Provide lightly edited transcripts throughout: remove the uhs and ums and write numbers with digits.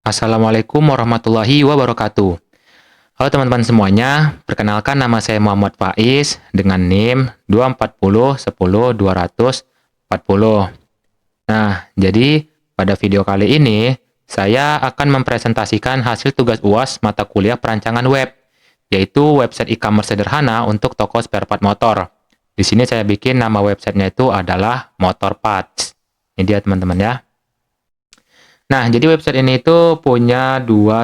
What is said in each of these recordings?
Assalamualaikum warahmatullahi wabarakatuh. Halo teman-teman semuanya, perkenalkan nama saya Muhammad Faiz dengan NIM 240102040. Nah, jadi pada video kali ini saya akan mempresentasikan hasil tugas UAS mata kuliah perancangan web, yaitu website e-commerce sederhana untuk toko spare part motor. Di sini saya bikin nama websitenya itu adalah Motor Parts. Ini dia teman-teman ya. Nah, jadi website ini itu punya dua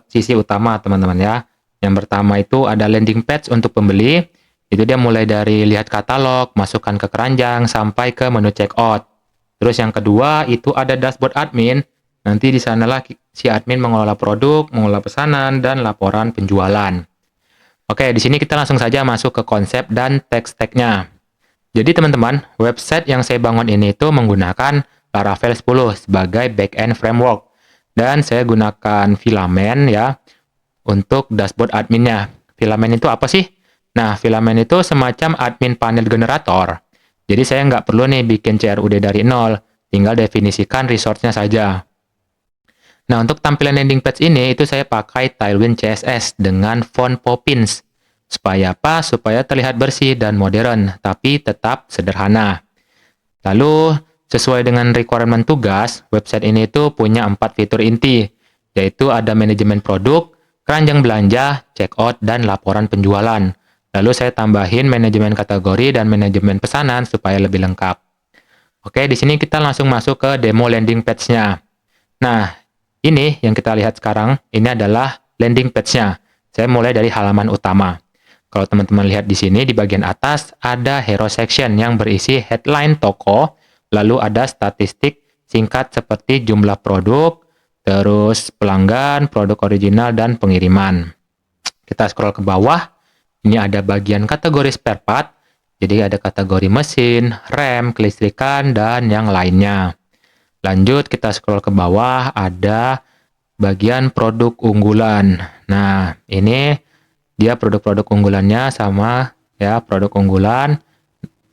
sisi utama, teman-teman ya. Yang pertama itu ada landing page untuk pembeli. Itu dia mulai dari lihat katalog, masukkan ke keranjang, sampai ke menu checkout. Terus yang kedua itu ada dashboard admin. Nanti di sanalah si admin mengelola produk, mengelola pesanan, dan laporan penjualan. Oke, di sini kita langsung saja masuk ke konsep dan teks-teksnya. Jadi teman-teman, website yang saya bangun ini itu menggunakan Laravel 10 sebagai backend framework. Dan saya gunakan Filament ya untuk dashboard adminnya. Filament itu apa sih? Nah, Filament itu semacam admin panel generator. Jadi saya nggak perlu nih bikin CRUD dari nol, tinggal definisikan resource-nya saja. Nah, untuk tampilan landing page ini, itu saya pakai Tailwind CSS dengan font Poppins. Supaya apa? Supaya terlihat bersih dan modern, tapi tetap sederhana. Lalu, sesuai dengan requirement tugas, website ini itu punya 4 fitur inti, yaitu ada manajemen produk, keranjang belanja, checkout, dan laporan penjualan. Lalu saya tambahin manajemen kategori dan manajemen pesanan supaya lebih lengkap. Oke, di sini kita langsung masuk ke demo landing page-nya. Nah, ini yang kita lihat sekarang, ini adalah landing page-nya. Saya mulai dari halaman utama. Kalau teman-teman lihat di sini, di bagian atas ada hero section yang berisi headline toko, lalu ada statistik singkat seperti jumlah produk, terus pelanggan, produk original, dan pengiriman. Kita scroll ke bawah, ini ada bagian kategori spare part, jadi ada kategori mesin, rem, kelistrikan, dan yang lainnya. Lanjut, kita scroll ke bawah, ada bagian produk unggulan. Nah, ini dia produk-produk unggulannya sama ya, produk unggulan.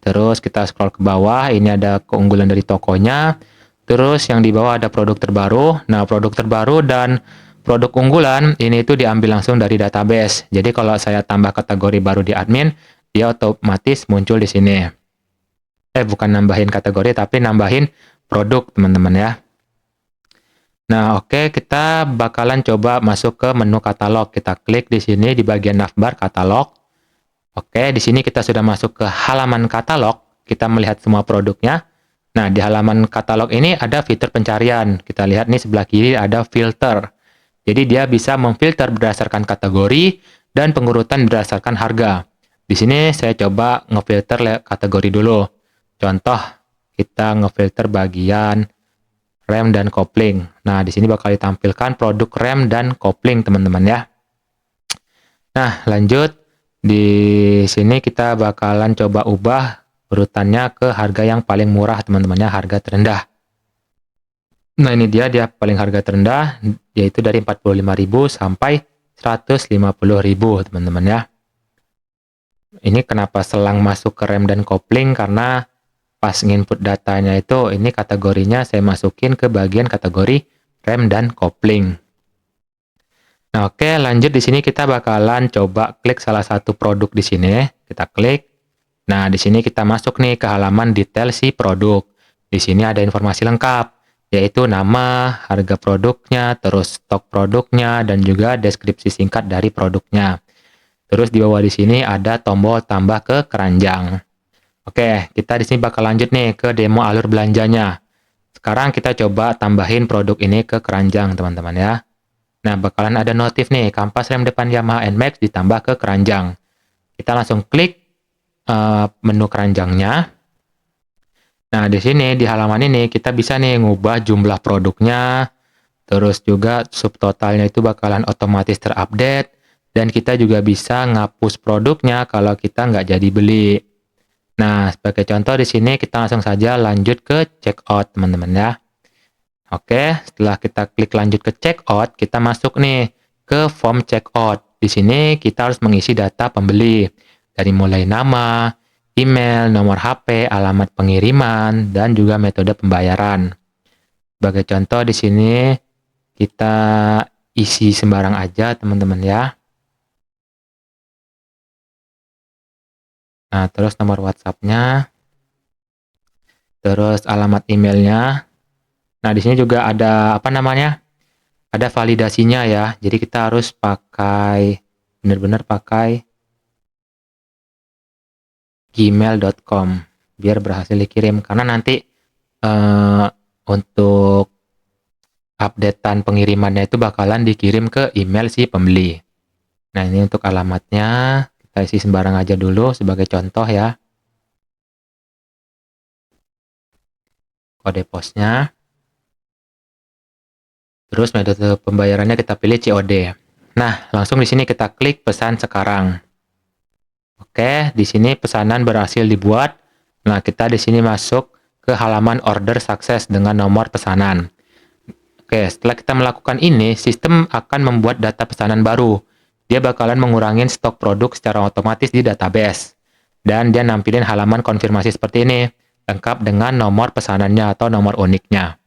Terus kita scroll ke bawah, ini ada keunggulan dari tokonya. Terus yang di bawah ada produk terbaru. Nah, produk terbaru dan produk unggulan ini itu diambil langsung dari database. Jadi kalau saya tambah kategori baru di admin, dia otomatis muncul di sini. Bukan nambahin kategori, tapi nambahin produk, teman-teman ya. Nah, oke, kita bakalan coba masuk ke menu katalog. Kita klik di sini di bagian navbar katalog. Oke, di sini kita sudah masuk ke halaman katalog. Kita melihat semua produknya. Nah, di halaman katalog ini ada fitur pencarian. Kita lihat nih sebelah kiri ada filter. Jadi dia bisa memfilter berdasarkan kategori dan pengurutan berdasarkan harga. Di sini saya coba ngefilter kategori dulu. Contoh, kita ngefilter bagian rem dan kopling. Nah, di sini bakal ditampilkan produk rem dan kopling, teman-teman ya. Nah, lanjut. Di sini kita bakalan coba ubah urutannya ke harga yang paling murah, teman-teman ya, harga terendah. Nah, ini dia paling harga terendah, yaitu dari 45.000 sampai 150.000, teman-teman ya. Ini kenapa selang masuk ke rem dan kopling, karena pas nginput datanya itu, ini kategorinya saya masukin ke bagian kategori rem dan kopling. Nah, oke, lanjut di sini kita bakalan coba klik salah satu produk di sini. Kita klik. Nah, di sini kita masuk nih ke halaman detail si produk. Di sini ada informasi lengkap, yaitu nama, harga produknya, terus stok produknya, dan juga deskripsi singkat dari produknya. Terus di bawah di sini ada tombol tambah ke keranjang. Oke, kita di sini bakal lanjut nih ke demo alur belanjanya. Sekarang kita coba tambahin produk ini ke keranjang, teman-teman ya. Nah, bakalan ada notif nih, kampas rem depan Yamaha NMAX ditambah ke keranjang. Kita langsung klik menu keranjangnya. Nah, di sini, di halaman ini, kita bisa nih ngubah jumlah produknya, terus juga subtotalnya itu bakalan otomatis terupdate, dan kita juga bisa ngapus produknya kalau kita nggak jadi beli. Nah, sebagai contoh di sini kita langsung saja lanjut ke checkout, teman-teman ya. Oke, setelah kita klik lanjut ke checkout, kita masuk nih ke form checkout. Di sini kita harus mengisi data pembeli, dari mulai nama, email, nomor HP, alamat pengiriman, dan juga metode pembayaran. Sebagai contoh di sini kita isi sembarang aja teman-teman ya. Nah, terus nomor WhatsApp-nya, terus alamat emailnya. Nah, di sini juga ada apa namanya? Ada validasinya ya. Jadi kita harus pakai benar-benar pakai gmail.com biar berhasil dikirim, karena nanti untuk updatean pengirimannya itu bakalan dikirim ke email si pembeli. Nah, ini untuk alamatnya kita isi sembarang aja dulu sebagai contoh ya. Kode posnya. Terus metode pembayarannya kita pilih COD. Nah, langsung di sini kita klik pesan sekarang. Oke, di sini pesanan berhasil dibuat. Nah, kita di sini masuk ke halaman order sukses dengan nomor pesanan. Oke, setelah kita melakukan ini, sistem akan membuat data pesanan baru. Dia bakalan mengurangi stok produk secara otomatis di database. Dan dia nampilin halaman konfirmasi seperti ini, lengkap dengan nomor pesanannya atau nomor uniknya.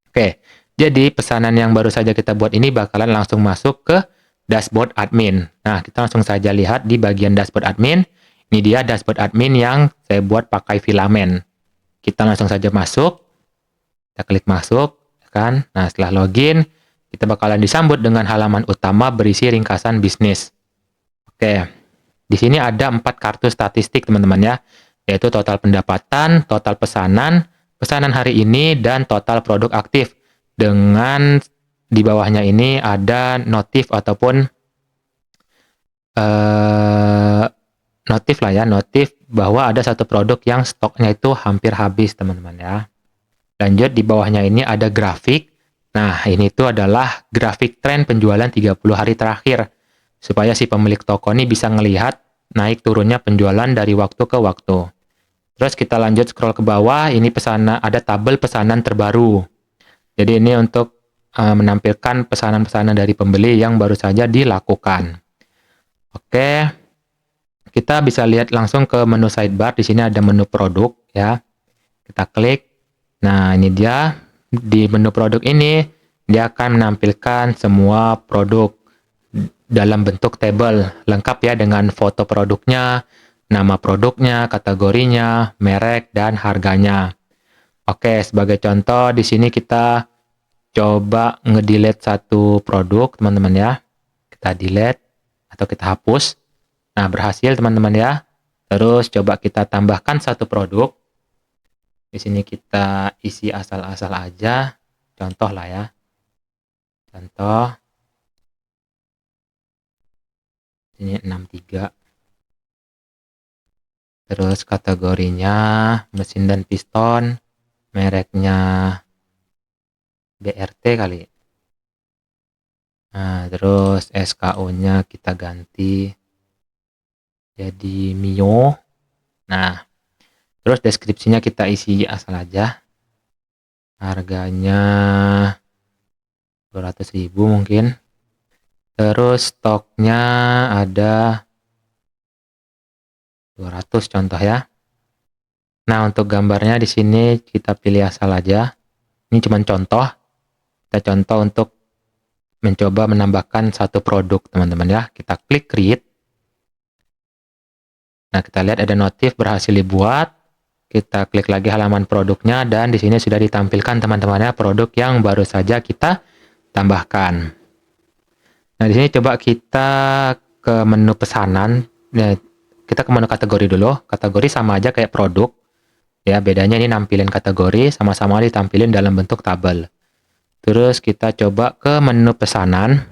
Oke, jadi pesanan yang baru saja kita buat ini bakalan langsung masuk ke dashboard admin. Nah, kita langsung saja lihat di bagian dashboard admin. Ini dia dashboard admin yang saya buat pakai filamen. Kita langsung saja masuk. Kita klik masuk, kan? Nah, setelah login, kita bakalan disambut dengan halaman utama berisi ringkasan bisnis. Oke, di sini ada 4 kartu statistik, teman-teman ya, yaitu total pendapatan, total pesanan, pesanan hari ini, dan total produk aktif. Dengan di bawahnya ini ada notif ataupun notif lah ya, notif bahwa ada satu produk yang stoknya itu hampir habis, teman-teman ya. Lanjut, di bawahnya ini ada grafik. Nah, ini tuh adalah grafik tren penjualan 30 hari terakhir. Supaya si pemilik toko ini bisa ngelihat naik turunnya penjualan dari waktu ke waktu. Terus kita lanjut scroll ke bawah, ini pesanan, ada tabel pesanan terbaru. Jadi ini untuk menampilkan pesanan-pesanan dari pembeli yang baru saja dilakukan. Oke, kita bisa lihat langsung ke menu sidebar. Di sini ada menu produk ya. Kita klik. Nah, ini dia. Di menu produk ini, dia akan menampilkan semua produk dalam bentuk tabel. Lengkap ya dengan foto produknya, nama produknya, kategorinya, merek, dan harganya. Oke, sebagai contoh, di sini kita coba nge-delete satu produk, teman-teman ya. Kita delete atau kita hapus. Nah, berhasil, teman-teman ya. Terus coba kita tambahkan satu produk. Di sini kita isi asal-asal aja, contoh lah ya. Contoh, ini 63. Terus kategorinya mesin dan piston, mereknya BRT kali. Nah, terus SKU-nya kita ganti jadi Mio. Nah, terus deskripsinya kita isi asal aja. Harganya 200.000 mungkin. Terus stoknya ada 200 contoh ya. Nah, untuk gambarnya di sini kita pilih asal aja. Ini cuma contoh. Kita contoh untuk mencoba menambahkan satu produk, teman-teman ya. Kita klik create. Nah, kita lihat ada notif berhasil dibuat. Kita klik lagi halaman produknya dan di sini sudah ditampilkan teman-temannya produk yang baru saja kita tambahkan. Nah, di sini coba kita ke menu pesanan. Nah, kita ke menu kategori dulu. Kategori sama aja kayak produk. Ya, bedanya ini nampilin kategori, sama-sama ditampilin dalam bentuk tabel. Terus kita coba ke menu pesanan.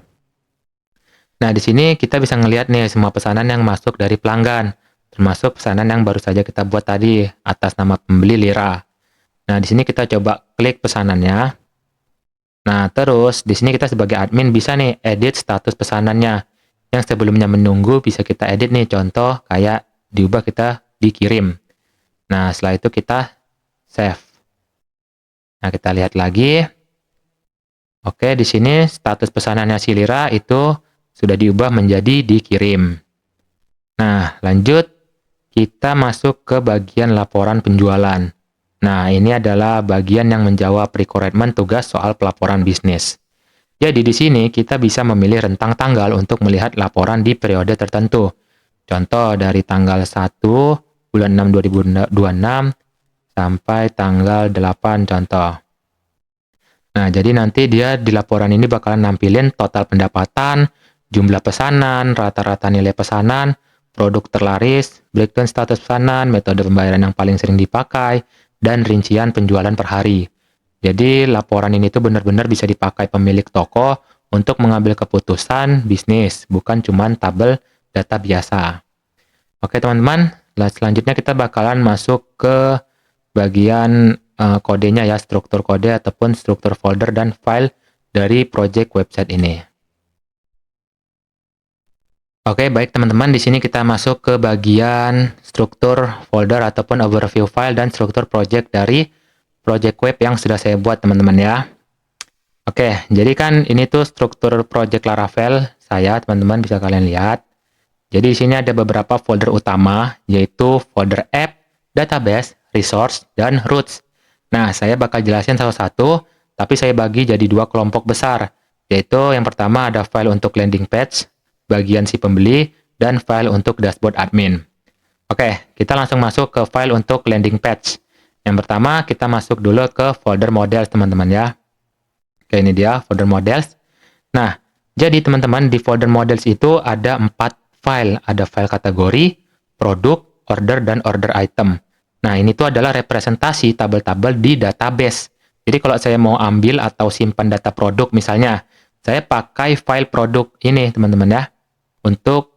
Nah, di sini kita bisa ngelihat nih semua pesanan yang masuk dari pelanggan, termasuk pesanan yang baru saja kita buat tadi atas nama pembeli Lira. Nah, di sini kita coba klik pesanannya. Nah, terus di sini kita sebagai admin bisa nih edit status pesanannya. Yang sebelumnya menunggu bisa kita edit nih, contoh kayak diubah kita dikirim. Nah, setelah itu kita save. Nah, kita lihat lagi. Oke, di sini status pesanannya si Lira itu sudah diubah menjadi dikirim. Nah, lanjut kita masuk ke bagian laporan penjualan. Nah, ini adalah bagian yang menjawab requirement tugas soal pelaporan bisnis. Jadi di sini kita bisa memilih rentang tanggal untuk melihat laporan di periode tertentu. Contoh dari tanggal 1 bulan 6 2026 sampai tanggal 8 contoh. Nah, jadi nanti dia di laporan ini bakalan nampilin total pendapatan, jumlah pesanan, rata-rata nilai pesanan, produk terlaris, breakdown status pesanan, metode pembayaran yang paling sering dipakai, dan rincian penjualan per hari. Jadi laporan ini tuh benar-benar bisa dipakai pemilik toko untuk mengambil keputusan bisnis, bukan cuma tabel data biasa. Oke teman-teman, selanjutnya kita bakalan masuk ke bagian kodenya ya, struktur kode ataupun struktur folder dan file dari project website ini. Oke, baik teman-teman, di sini kita masuk ke bagian struktur folder ataupun overview file dan struktur project dari project web yang sudah saya buat teman-teman ya. Oke, jadi kan ini tuh struktur project Laravel saya, teman-teman bisa kalian lihat. Jadi di sini ada beberapa folder utama, yaitu folder app, database, resource, dan roots. Nah, saya bakal jelasin satu-satu, tapi saya bagi jadi dua kelompok besar, yaitu yang pertama ada file untuk landing page, bagian si pembeli, dan file untuk dashboard admin. Oke, kita langsung masuk ke file untuk landing page. Yang pertama, kita masuk dulu ke folder models, teman-teman ya. Oke, ini dia folder models. Nah, jadi teman-teman di folder models itu ada 4 file. Ada file kategori, produk, order, dan order item. Nah, ini tuh adalah representasi tabel-tabel di database. Jadi kalau saya mau ambil atau simpan data produk misalnya, saya pakai file produk ini, teman-teman ya, untuk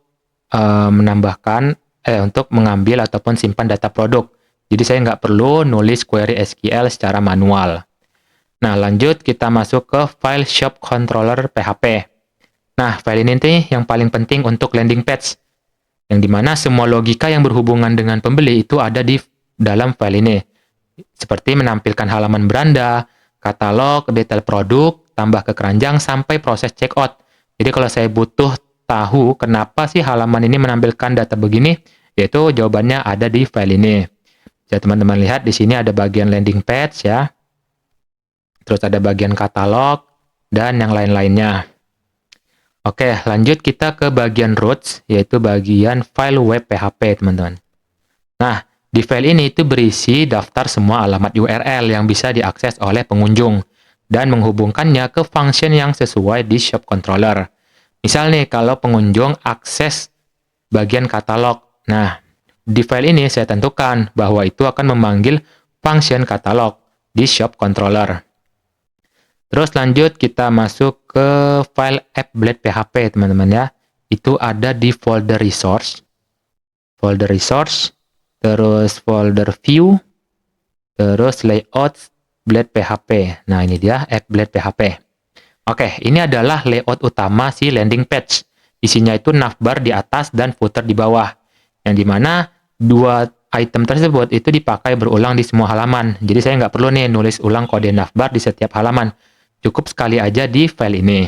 untuk mengambil ataupun simpan data produk. Jadi saya nggak perlu nulis query SQL secara manual. Nah, lanjut kita masuk ke file shop controller PHP. Nah, file ini nih yang paling penting untuk landing page, yang dimana semua logika yang berhubungan dengan pembeli itu ada di dalam file ini. Seperti menampilkan halaman beranda, katalog, detail produk, tambah ke keranjang, sampai proses checkout. Jadi kalau saya butuh tahu kenapa sih halaman ini menampilkan data begini, yaitu jawabannya ada di file ini. Jadi teman-teman lihat di sini ada bagian landing page ya. Terus ada bagian katalog dan yang lain-lainnya. Oke, lanjut kita ke bagian roots, yaitu bagian file web PHP, teman-teman. Nah, di file ini itu berisi daftar semua alamat URL yang bisa diakses oleh pengunjung dan menghubungkannya ke function yang sesuai di shop controller. Misal nih, kalau pengunjung akses bagian katalog. Nah, di file ini saya tentukan bahwa itu akan memanggil function katalog di shop controller. Terus lanjut kita masuk ke file app.php, teman-teman ya. Itu ada di folder resource, terus folder view, terus layout.php. Nah, ini dia app.php. Oke, ini adalah layout utama si landing page. Isinya itu navbar di atas dan footer di bawah. Yang dimana dua item tersebut itu dipakai berulang di semua halaman. Jadi saya nggak perlu nih nulis ulang kode navbar di setiap halaman. Cukup sekali aja di file ini.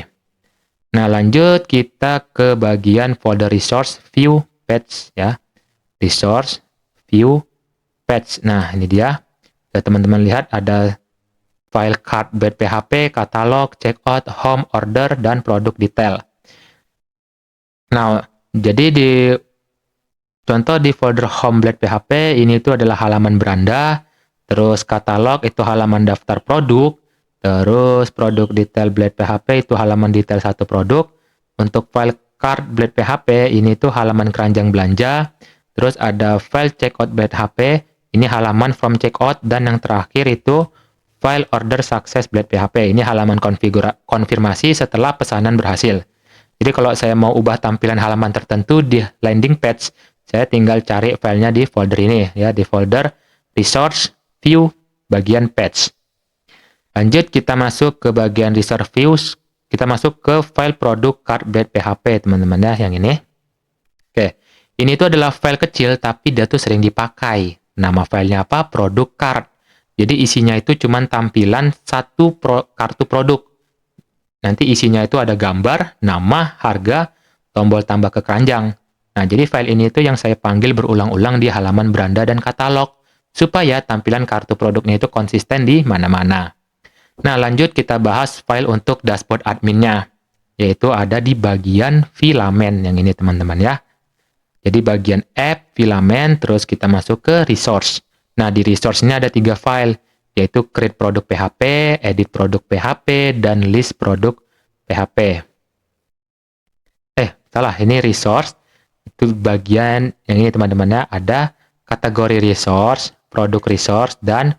Nah, lanjut kita ke bagian folder resource view page ya. Resource view page. Nah, ini dia. Teman-teman lihat ada file cart.php, katalog, checkout, home, order, dan produk detail. Nah, jadi di contoh di folder home.php ini itu adalah halaman beranda, terus katalog itu halaman daftar produk, terus produk detail.php itu halaman detail satu produk. Untuk file cart.php ini tuh halaman keranjang belanja. Terus ada file checkout.php, ini halaman from checkout. Dan yang terakhir itu file order success.php, ini halaman konfirmasi setelah pesanan berhasil. Jadi kalau saya mau ubah tampilan halaman tertentu di landing page, saya tinggal cari filenya di folder ini ya, di folder resource view bagian page. Lanjut kita masuk ke bagian resource views, kita masuk ke file produk cart.php, teman-teman ya, yang ini. Oke, ini tuh adalah file kecil tapi dia tuh sering dipakai. Nama filenya apa? Produk cart. Jadi isinya itu cuma tampilan satu kartu produk. Nanti isinya itu ada gambar, nama, harga, tombol tambah ke keranjang. Nah, jadi file ini itu yang saya panggil berulang-ulang di halaman beranda dan katalog, supaya tampilan kartu produknya itu konsisten di mana-mana. Nah, lanjut kita bahas file untuk dashboard adminnya, yaitu ada di bagian filamen yang ini teman-teman ya. Jadi bagian app, filamen, terus kita masuk ke resource. Nah, di resource ini ada 3 file, yaitu create produk PHP, edit produk PHP, dan list produk PHP. Salah, ini resource. Itu bagian yang ini teman-teman ya, ada kategori resource, produk resource, dan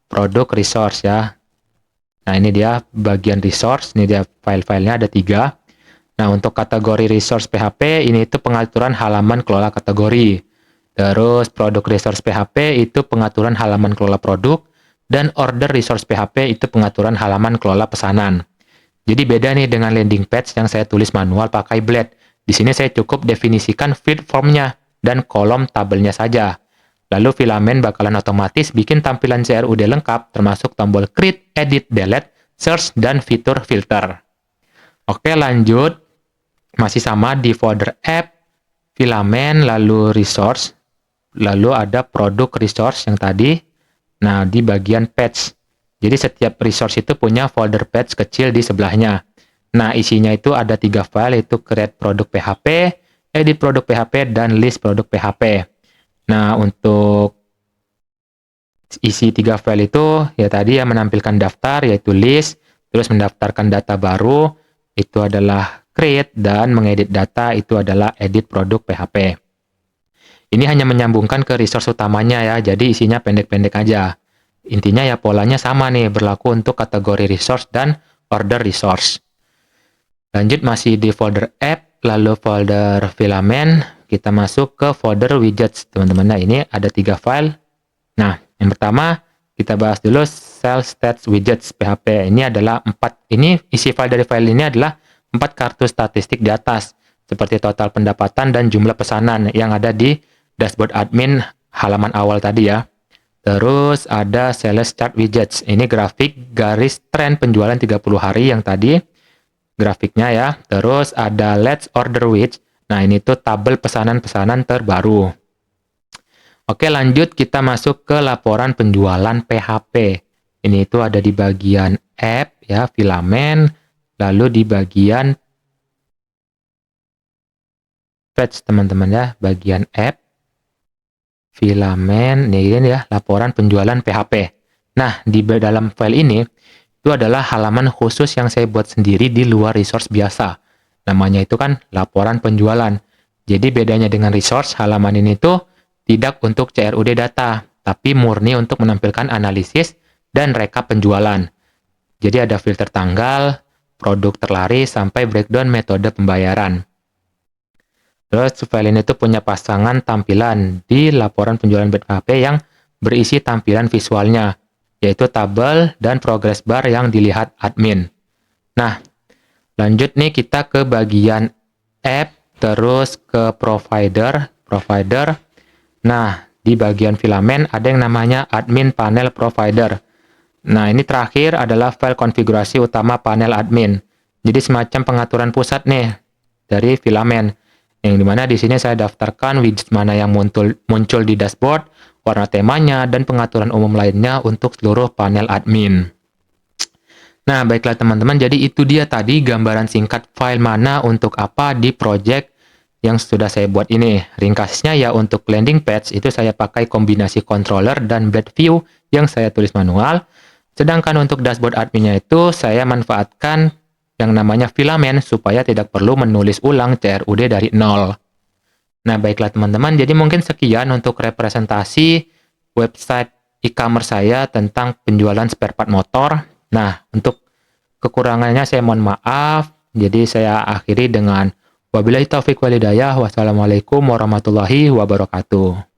produk resource ya. Nah, ini dia bagian resource, ini dia file-filenya ada 3. Nah, untuk kategori resource PHP, ini itu pengaturan halaman kelola kategori. Terus produk resource PHP itu pengaturan halaman kelola produk, dan order resource PHP itu pengaturan halaman kelola pesanan. Jadi beda nih dengan landing page yang saya tulis manual pakai Blade. Di sini saya cukup definisikan feed formnya dan kolom tabelnya saja. Lalu filamen bakalan otomatis bikin tampilan CRUD lengkap, termasuk tombol create, edit, delete, search, dan fitur filter. Oke, lanjut. Masih sama di folder app, filamen, lalu resource, lalu ada produk resource yang tadi. Nah, di bagian page. Jadi setiap resource itu punya folder page kecil di sebelahnya. Nah, isinya itu ada 3 file, yaitu create produk PHP, edit produk PHP, dan list produk PHP. Nah, untuk isi 3 file itu, ya tadi ya menampilkan daftar, yaitu list, terus mendaftarkan data baru, itu adalah create, dan mengedit data, itu adalah edit produk PHP. Ini hanya menyambungkan ke resource utamanya ya, jadi isinya pendek-pendek aja. Intinya ya polanya sama nih, berlaku untuk kategori resource dan order resource. Lanjut masih di folder app, lalu folder filamen, kita masuk ke folder widgets, teman-teman. Nah, ini ada 3 file. Nah, yang pertama kita bahas dulu sales stats widgets PHP. Ini adalah 4, ini isi file dari file ini adalah 4 kartu statistik di atas, seperti total pendapatan dan jumlah pesanan yang ada di dashboard admin halaman awal tadi ya. Terus ada sales chart widgets. Ini grafik garis tren penjualan 30 hari yang tadi grafiknya ya. Terus ada let's order with. Nah, ini tuh tabel pesanan-pesanan terbaru. Oke, lanjut kita masuk ke laporan penjualan PHP. Ini itu ada di bagian app ya, filamen, lalu di bagian page teman-teman ya, bagian app, filamen, ini ya, laporan penjualan PHP. Nah, di dalam file ini, itu adalah halaman khusus yang saya buat sendiri di luar resource biasa. Namanya itu kan laporan penjualan. Jadi bedanya dengan resource, halaman ini tuh tidak untuk CRUD data, tapi murni untuk menampilkan analisis dan rekap penjualan. Jadi ada filter tanggal, produk terlaris, sampai breakdown metode pembayaran. Terus file ini tuh punya pasangan tampilan di laporan penjualan PHP yang berisi tampilan visualnya, yaitu tabel dan progress bar yang dilihat admin. Nah, lanjut nih kita ke bagian app, terus ke provider. Nah, di bagian filamen ada yang namanya admin panel provider. Nah, ini terakhir adalah file konfigurasi utama panel admin. Jadi semacam pengaturan pusat nih dari filamen. Yang dimana di sini saya daftarkan widget mana yang muncul di dashboard, warna temanya, dan pengaturan umum lainnya untuk seluruh panel admin. Nah, baiklah teman-teman, jadi itu dia tadi gambaran singkat file mana untuk apa di project yang sudah saya buat ini. Ringkasnya ya untuk landing page itu saya pakai kombinasi controller dan Blade View yang saya tulis manual. Sedangkan untuk dashboard adminnya itu saya manfaatkan yang namanya filamen supaya tidak perlu menulis ulang CRUD dari nol. Nah, baiklah teman-teman, jadi mungkin sekian untuk representasi website e-commerce saya tentang penjualan spare part motor. Nah, untuk kekurangannya saya mohon maaf. Jadi saya akhiri dengan wabillahi taufiq wal hidayah. Wassalamualaikum warahmatullahi wabarakatuh.